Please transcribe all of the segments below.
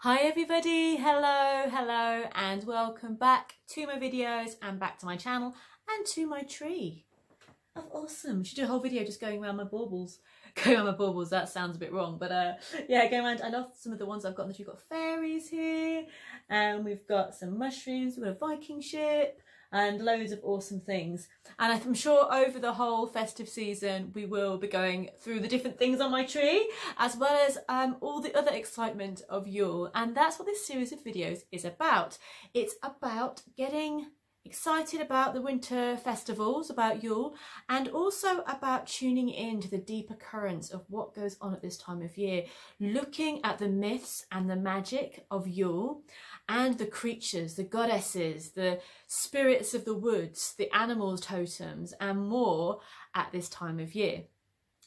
Hi everybody, hello and welcome back to my videos and back to my channel and to my tree. Oh, awesome. Should do a whole video just going around my baubles. Going around my baubles, that sounds a bit wrong, but yeah, going around. I love some of the ones I've got on the tree. We've got fairies here and we've got some mushrooms, we've got a Viking ship and loads of awesome things. And I'm sure over the whole festive season we will be going through the different things on my tree, as well as all the other excitement of Yule. And that's what this series of videos is about. It's about getting excited about the winter festivals, about Yule, and also about tuning in to the deeper currents of what goes on at this time of year, looking at the myths and the magic of Yule and the creatures, the goddesses, the spirits of the woods, the animals, totems, and more at this time of year.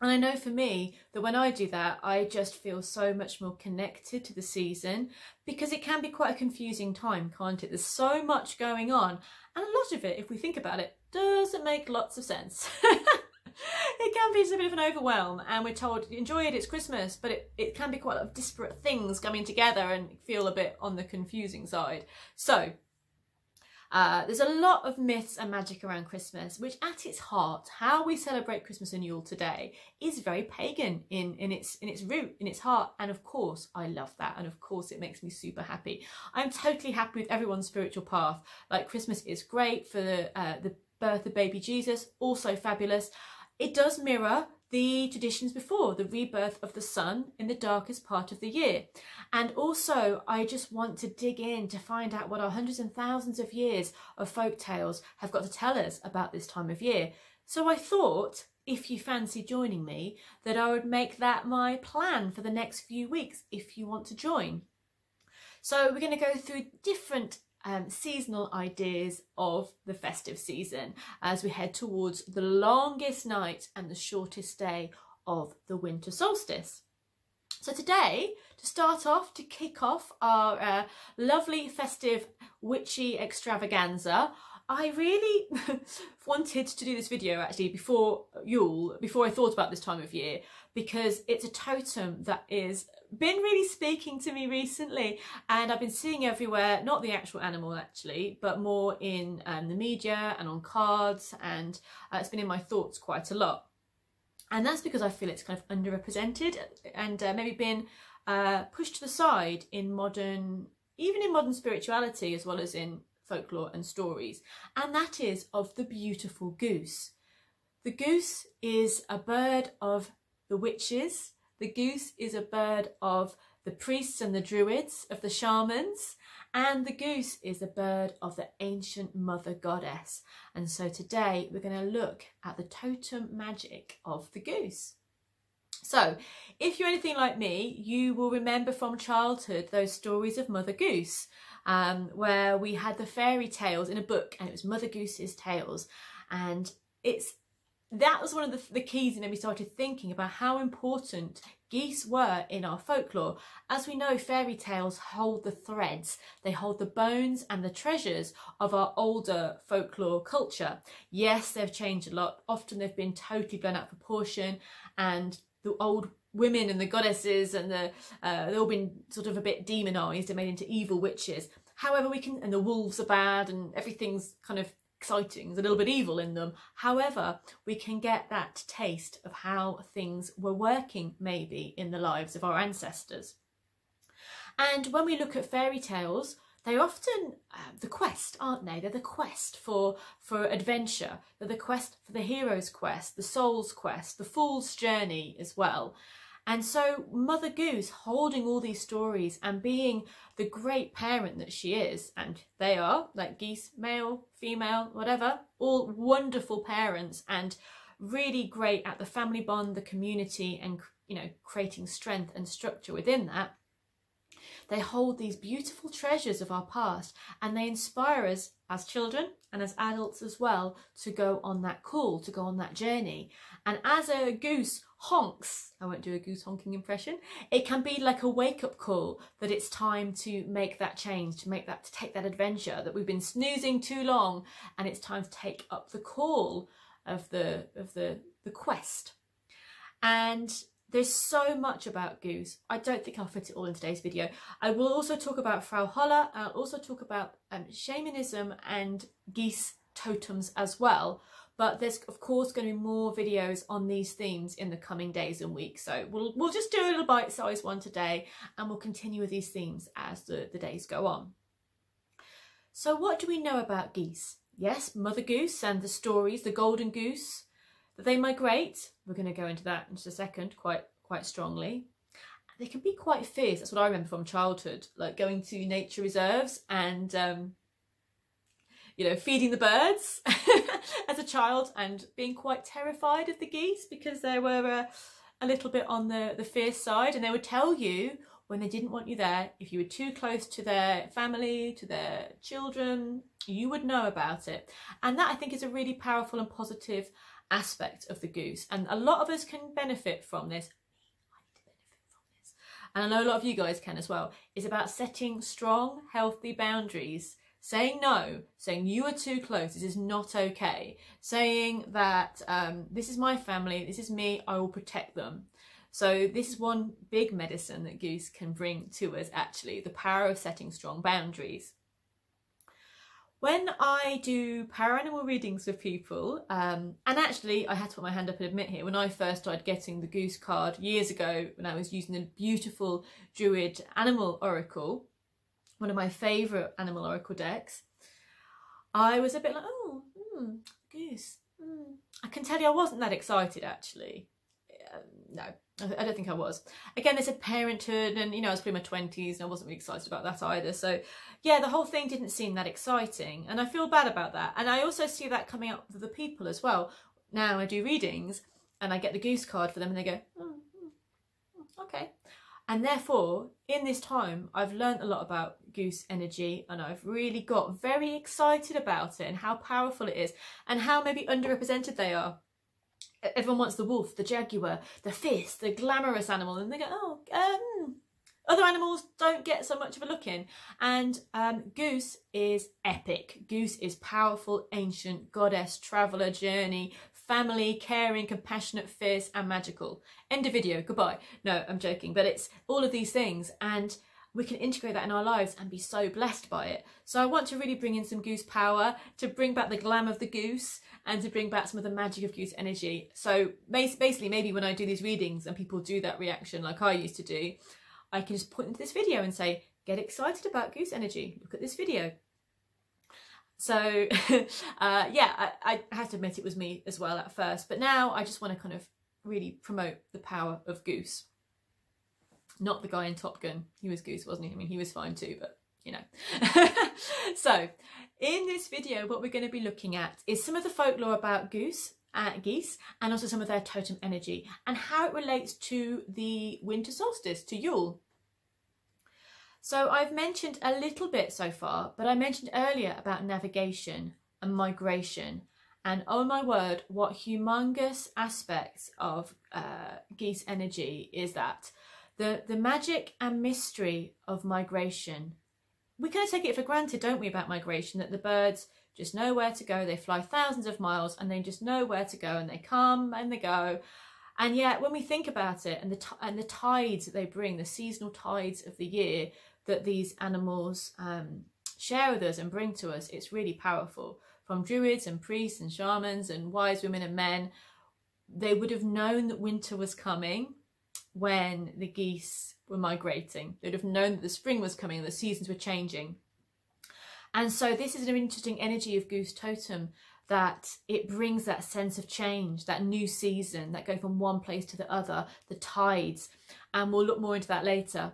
And I know for me that when I do that, I just feel so much more connected to the season, because it can be quite a confusing time, can't it? There's so much going on, and a lot of it, if we think about it, doesn't make lots of sense. It can be just a bit of an overwhelm, and we're told, enjoy it, it's Christmas, but it can be quite a lot of disparate things coming together and feel a bit on the confusing side. So there's a lot of myths and magic around Christmas, which at its heart, how we celebrate Christmas and Yule today is very pagan in its root, in its heart. And of course, I love that. And of course, it makes me super happy. I'm totally happy with everyone's spiritual path. Like, Christmas is great for the birth of baby Jesus, also fabulous. It does mirror the traditions before, the rebirth of the sun in the darkest part of the year. And also, I just want to dig in to find out what our hundreds and thousands of years of folk tales have got to tell us about this time of year. So I thought, if you fancy joining me, that I would make that my plan for the next few weeks, if you want to join. So we're going to go through different seasonal ideas of the festive season as we head towards the longest night and the shortest day of the winter solstice. So today, to start off, to kick off our lovely festive witchy extravaganza, I really wanted to do this video actually before Yule, before I thought about this time of year, because it's a totem that is been really speaking to me recently, and I've been seeing everywhere, not the actual animal actually, but more in the media and on cards, and it's been in my thoughts quite a lot. And that's because I feel it's kind of underrepresented and maybe been pushed to the side in modern, even in modern spirituality, as well as in folklore and stories, and that is of the beautiful goose. The goose is a bird of the witches. The goose is a bird of the priests and the druids, of the shamans, and the goose is a bird of the ancient mother goddess. And so today we're going to look at the totem magic of the goose. So if you're anything like me, you will remember from childhood those stories of Mother Goose, where we had the fairy tales in a book, and it was Mother Goose's Tales. And that was one of the keys, and then we started thinking about how important geese were in our folklore. As we know, fairy tales hold the threads, they hold the bones and the treasures of our older folklore culture. Yes, they've changed a lot. Often they've been totally blown out of proportion, and the old women and the goddesses and they've all been sort of a bit demonized and made into evil witches. However, and the wolves are bad and everything's kind of exciting, there's a little bit evil in them. However, we can get that taste of how things were working maybe in the lives of our ancestors. And when we look at fairy tales, they're often the quest, aren't they? They're the quest for adventure. They're the quest for the hero's quest, the soul's quest, the fool's journey as well. And so Mother Goose, holding all these stories and being the great parent that she is, and they are, like geese, male, female, whatever, all wonderful parents and really great at the family bond, the community, and, you know, creating strength and structure within that. They hold these beautiful treasures of our past, and they inspire us as children and as adults as well to go on that call, to go on that journey. And as a goose honks, I won't do a goose honking impression, it can be like a wake-up call that it's time to make that change, to take that adventure that we've been snoozing too long, and it's time to take up the call of the quest. And there's so much about Goose. I don't think I'll fit it all in today's video. I will also talk about Frau Holler. I'll also talk about shamanism and geese totems as well. But there's of course going to be more videos on these themes in the coming days and weeks. So we'll just do a little bite-sized one today, and we'll continue with these themes as the days go on. So what do we know about geese? Yes, Mother Goose and the stories, the golden goose, that they migrate. We're going to go into that in just a second quite strongly. They can be quite fierce. That's what I remember from childhood, like going to nature reserves and you know, feeding the birds as a child, and being quite terrified of the geese because they were a little bit on the fierce side, and they would tell you when they didn't want you there, if you were too close to their family, to their children, you would know about it. And that, I think, is a really powerful and positive aspect of the goose, and a lot of us can benefit from this. And I know a lot of you guys can as well. It's about setting strong, healthy boundaries. Saying no, saying you are too close, this is not okay. Saying that this is my family, this is me, I will protect them. So this is one big medicine that Goose can bring to us, actually, the power of setting strong boundaries. When I do paranormal readings with people, and actually I had to put my hand up and admit here, when I first started getting the Goose card years ago, when I was using the beautiful Druid Animal Oracle, one of my favourite animal oracle decks, I was a bit like, oh, Goose. I can tell you I wasn't that excited, actually. No, I don't think I was. Again, they said parenthood, and, you know, I was pretty my 20s and I wasn't really excited about that either. So, yeah, the whole thing didn't seem that exciting, and I feel bad about that. And I also see that coming up with the people as well. Now I do readings and I get the Goose card for them and they go, okay. And therefore, in this time, I've learned a lot about Goose energy, and I've really got very excited about it and how powerful it is and how maybe underrepresented they are. Everyone wants the wolf, the jaguar, the fierce, the glamorous animal, and they go, oh, other animals don't get so much of a look in. And Goose is epic. Goose is powerful, ancient, goddess, traveller, journey, family, caring, compassionate, fierce and magical. End of video, goodbye. No, I'm joking, but it's all of these things, and we can integrate that in our lives and be so blessed by it. So I want to really bring in some Goose power, to bring back the glam of the goose, and to bring back some of the magic of Goose energy. So basically, maybe when I do these readings and people do that reaction like I used to do, I can just point into this video and say, get excited about Goose energy, look at this video. So yeah, I have to admit it was me as well at first, but now I just want to kind of really promote the power of Goose. Not the guy in Top Gun. He was Goose, wasn't he? I mean, he was fine too, but you know. So in this video, what we're going to be looking at is some of the folklore about geese, and also some of their totem energy and how it relates to the winter solstice, to Yule. So I've mentioned a little bit so far, but I mentioned earlier about navigation and migration, and oh my word, what humongous aspects of geese energy is that. The magic and mystery of migration. We kind of take it for granted, don't we, about migration, that the birds just know where to go. They fly thousands of miles and they just know where to go, and they come and they go. And yet when we think about it, and the tides that they bring, the seasonal tides of the year that these animals share with us and bring to us, it's really powerful. From druids and priests and shamans and wise women and men, they would have known that winter was coming when the geese were migrating. They'd have known that the spring was coming and the seasons were changing. And so this is an interesting energy of Goose Totem, that it brings that sense of change, that new season, that go from one place to the other, the tides, and we'll look more into that later.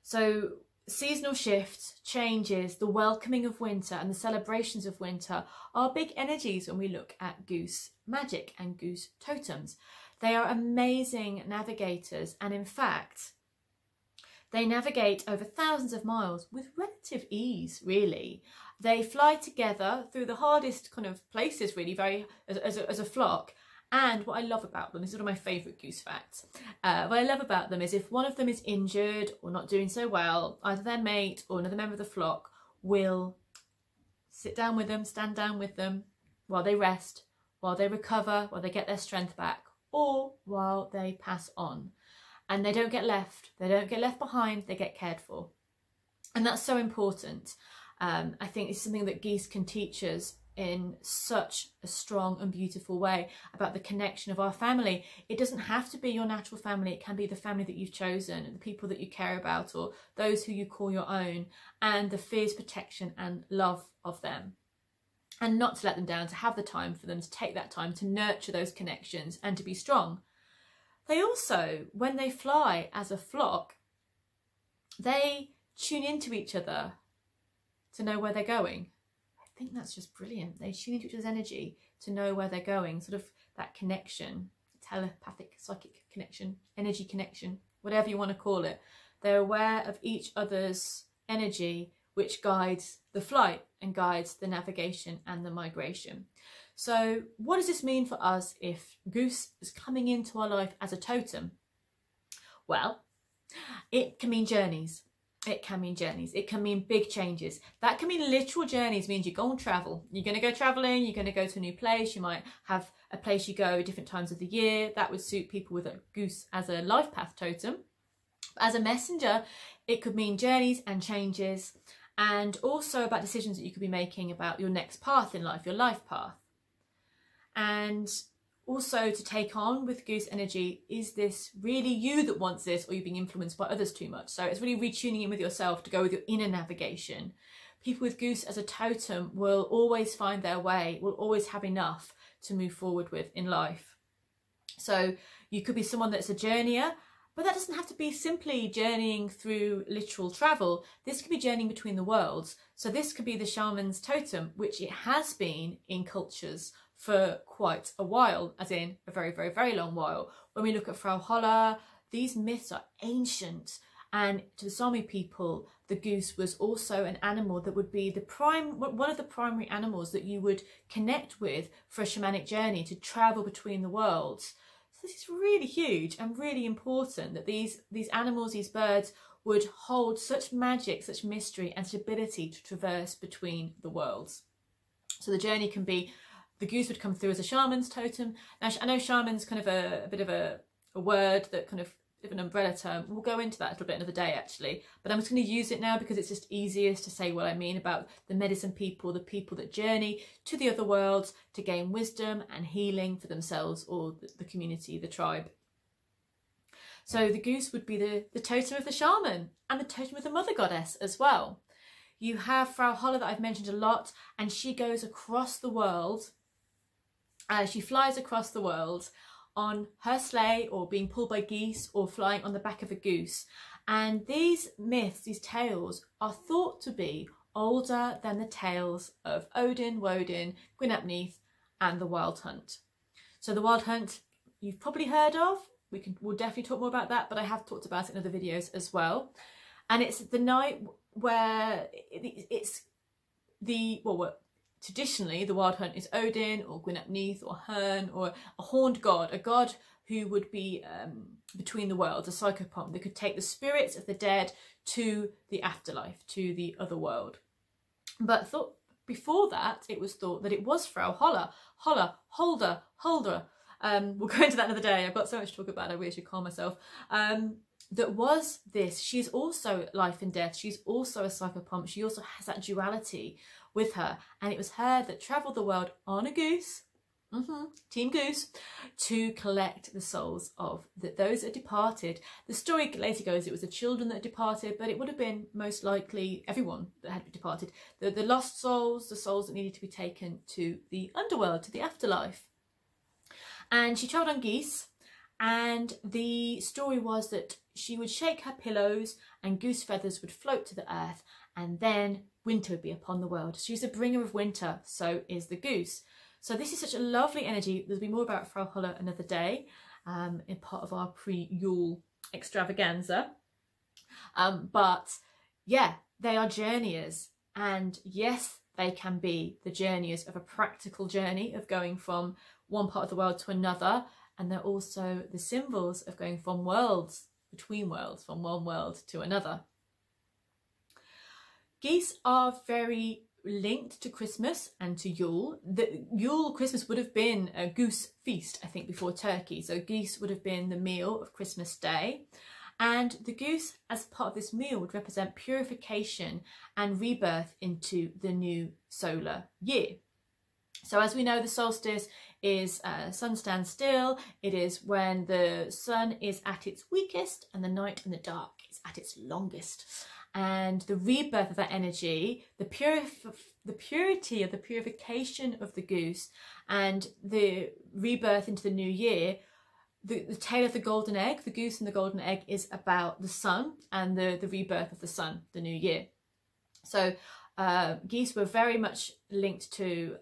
So seasonal shifts, changes, the welcoming of winter and the celebrations of winter are big energies when we look at Goose magic and Goose totems. They are amazing navigators, and in fact, they navigate over thousands of miles with relative ease, really. They fly together through the hardest kind of places, really, as a flock. And what I love about them, this is one of my favourite Goose facts, what I love about them is if one of them is injured or not doing so well, either their mate or another member of the flock will sit down with them, stand down with them while they rest, while they recover, while they get their strength back, or while they pass on. And they don't get left behind, they get cared for. And that's so important. I think it's something that geese can teach us in such a strong and beautiful way about the connection of our family. It doesn't have to be your natural family, it can be the family that you've chosen, the people that you care about, or those who you call your own, and the fierce protection and love of them. And not to let them down, to have the time for them, to take that time to nurture those connections and to be strong. They also, when they fly as a flock, they tune into each other to know where they're going. I think that's just brilliant. They tune into each other's energy to know where they're going, sort of that connection, telepathic, psychic connection, energy connection, whatever you want to call it. They're aware of each other's energy, which guides the flight and guides the navigation and the migration. So what does this mean for us if Goose is coming into our life as a totem? Well, it can mean journeys. It can mean journeys. It can mean big changes. That can mean literal journeys, means you go and travel. You're going to go travelling, you're going to go to a new place. You might have a place you go different times of the year. That would suit people with a goose as a life path totem. As a messenger, it could mean journeys and changes, and also about decisions that you could be making about your next path in life, your life path. And also to take on with goose energy, is this really you that wants this, or you're being influenced by others too much? So it's really retuning in with yourself to go with your inner navigation. People with goose as a totem will always find their way, will always have enough to move forward with in life. So you could be someone that's a journeyer, but that doesn't have to be simply journeying through literal travel. This could be journeying between the worlds. So this could be the shaman's totem, which it has been in cultures for quite a while, as in a very, very, very long while. When we look at Frau Holle, these myths are ancient. And to the Sami people, the goose was also an animal that would be one of the primary animals that you would connect with for a shamanic journey, to travel between the worlds. So this is really huge and really important, that these animals, these birds, would hold such magic, such mystery and such ability to traverse between the worlds. So the journey can be, the goose would come through as a shaman's totem. Now, I know shaman's kind of a bit of a word that kind of an umbrella term. We'll go into that a little bit another day actually, but I'm just going to use it now because it's just easiest to say what I mean about the medicine people, the people that journey to the other worlds to gain wisdom and healing for themselves or the community, the tribe. So the goose would be the totem of the shaman and the totem of the mother goddess as well. You have Frau Holle that I've mentioned a lot, and she goes across the world. She flies across the world on her sleigh, or being pulled by geese, or flying on the back of a goose. And these myths, these tales, are thought to be older than the tales of Odin, Woden, Gwyn ap Nudd and the Wild Hunt. So the Wild Hunt you've probably heard of. We'll definitely talk more about that, but I have talked about it in other videos as well. And it's the night where traditionally the Wild Hunt is Odin or Gwyn ap Nudd or Herne, or a horned god, a god who would be between the worlds, a psychopomp that could take the spirits of the dead to the afterlife, to the other world. But before that, it was thought that it was Frau Holle, Holder. We'll go into that another day. I've got so much to talk about, I really should calm myself. That was this. She's also life and death. She's also a psychopomp. She also has that duality with her. And it was her that travelled the world on a goose, Team Goose, to collect the souls of those that departed. The story later goes it was the children that departed, but it would have been most likely everyone that had departed. The lost souls, the souls that needed to be taken to the underworld, to the afterlife. And she travelled on geese, and the story was that she would shake her pillows and goose feathers would float to the earth, and then winter would be upon the world. She's the bringer of winter, so is the goose. So this is such a lovely energy. There'll be more about Frau Holle another day, in part of our pre-Yule extravaganza. But yeah, they are journeyers, and yes, they can be the journeyers of a practical journey of going from one part of the world to another, and they're also the symbols of going from worlds, between worlds, from one world to another. Geese are very linked to Christmas and to Yule. The Yule Christmas would have been a goose feast, I think, before turkey. So geese would have been the meal of Christmas Day. And the goose, as part of this meal, would represent purification and rebirth into the new solar year. So as we know, the solstice is sun stands still. It is when the sun is at its weakest and the night in the dark is at its longest. And the rebirth of that energy, the purity of the purification of the goose and the rebirth into the new year, the tale of the golden egg, the goose and the golden egg, is about the sun and the rebirth of the sun, the new year. So geese were very much linked to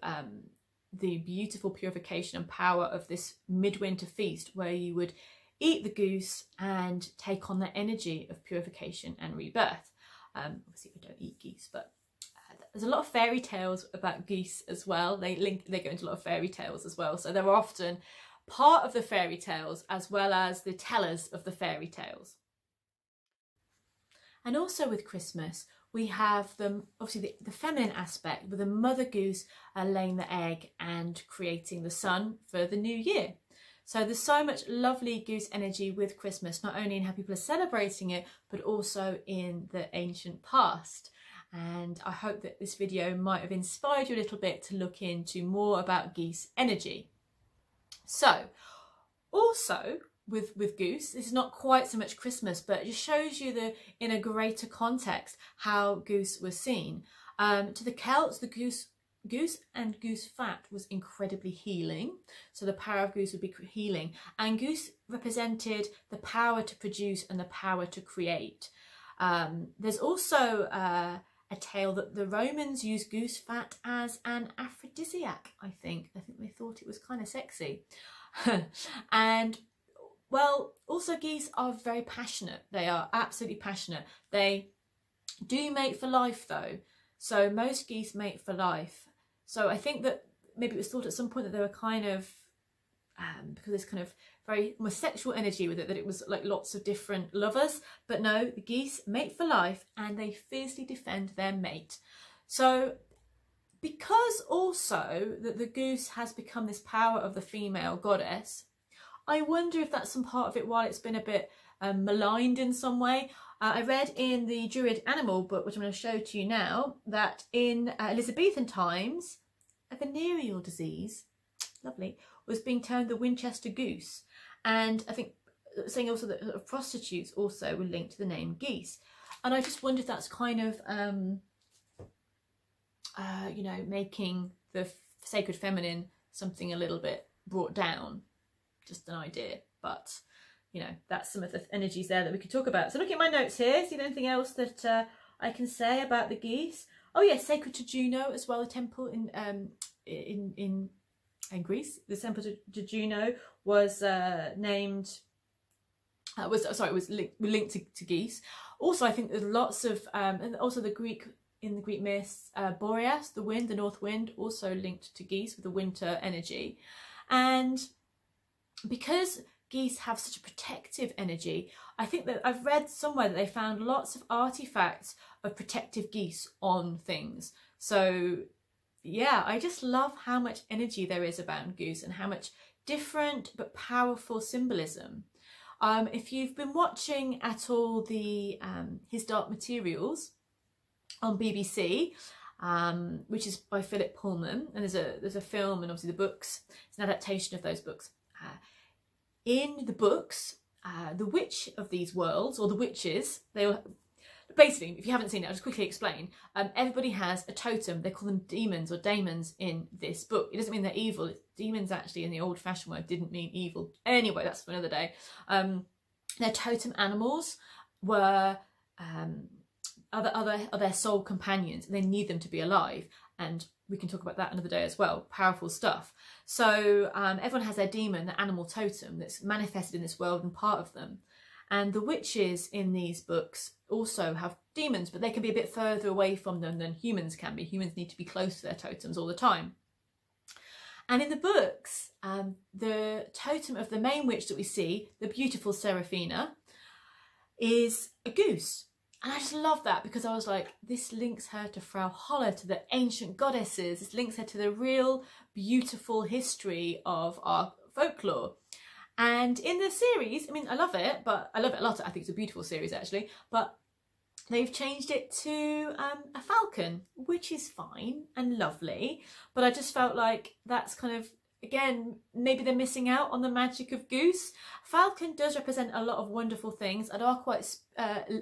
the beautiful purification and power of this midwinter feast, where you would eat the goose and take on the energy of purification and rebirth. Obviously we don't eat geese, but there's a lot of fairy tales about geese as well. They go into a lot of fairy tales as well. So they're often part of the fairy tales as well as the tellers of the fairy tales. And also with Christmas, we have obviously the feminine aspect, with the mother goose laying the egg and creating the sun for the new year. So there's so much lovely goose energy with Christmas, not only in how people are celebrating it, but also in the ancient past. And I hope that this video might have inspired you a little bit to look into more about geese energy. So also with Goose, this is not quite so much Christmas, but it just shows you in a greater context how Goose was seen. To the Celts, the goose and goose fat was incredibly healing. So the power of goose would be healing, and goose represented the power to produce and the power to create. There's also a tale that the Romans used goose fat as an aphrodisiac. I think they thought it was kind of sexy. And well, also geese are very passionate. They are absolutely passionate. They do mate for life though. So most geese mate for life. So I think that maybe it was thought at some point that they were kind of, because there's kind of very more sexual energy with it, that it was like lots of different lovers. But no, the geese mate for life and they fiercely defend their mate. So because also that the goose has become this power of the female goddess, I wonder if that's some part of it why it's been a bit maligned in some way. I read in the Druid Animal book, which I'm going to show to you now, that in Elizabethan times, a venereal disease, lovely, was being termed the Winchester goose. And I think saying also that prostitutes also were linked to the name geese. And I just wonder if that's kind of, you know, making the sacred feminine something a little bit brought down. Just an idea, but you know, that's some of the energies there that we could talk about. So looking at my notes here, see anything else that I can say about the geese? Oh yes, sacred to Juno as well. The temple in Greece, the temple to Juno was named. Was linked to geese. Also, I think there's lots of and also the Greek myths, Boreas, the wind, the north wind, also linked to geese with the winter energy, and because geese have such a protective energy, I think that I've read somewhere that they found lots of artifacts of protective geese on things. So yeah, I just love how much energy there is about goose and how much different but powerful symbolism. If you've been watching at all the His Dark Materials on BBC, which is by Philip Pullman, and there's a film and obviously the books, it's an adaptation of those books. In the books, the witch of these worlds, or the witches, they all, basically, if you haven't seen it, I'll just quickly explain. Everybody has a totem. They call them demons or daemons in this book. It doesn't mean they're evil. Demons actually in the old-fashioned word didn't mean evil. Anyway, that's for another day. Their totem animals were their soul companions, and they need them to be alive. And we can talk about that another day as well. Powerful stuff. So everyone has their demon, the animal totem that's manifested in this world and part of them. And the witches in these books also have demons, but they can be a bit further away from them than humans can be. Humans need to be close to their totems all the time. And in the books, the totem of the main witch that we see, the beautiful Seraphina, is a goose. And I just love that, because I was like, this links her to Frau Holle, to the ancient goddesses. This links her to the real beautiful history of our folklore. And in the series, I mean, I love it, but I love it a lot. I think it's a beautiful series, actually. But they've changed it to a falcon, which is fine and lovely. But I just felt like that's kind of, again, maybe they're missing out on the magic of Goose. Falcon does represent a lot of wonderful things and are quite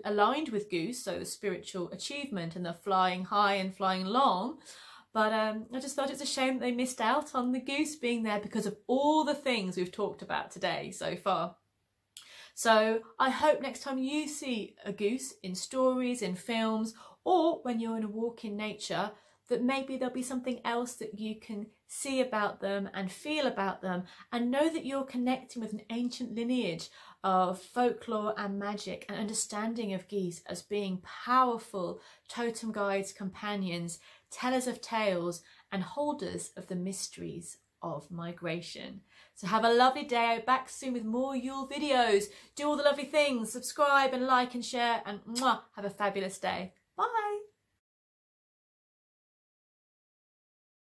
aligned with Goose, so the spiritual achievement and the flying high and flying long. But I just thought it's a shame that they missed out on the Goose being there because of all the things we've talked about today so far. So I hope next time you see a goose in stories, in films, or when you're in a walk in nature, that maybe there'll be something else that you can see about them and feel about them, and know that you're connecting with an ancient lineage of folklore and magic, and understanding of geese as being powerful totem guides, companions, tellers of tales, and holders of the mysteries of migration. So have a lovely day. I'll be back soon with more Yule videos. Do all the lovely things, subscribe and like and share, and mwah, have a fabulous day. Bye.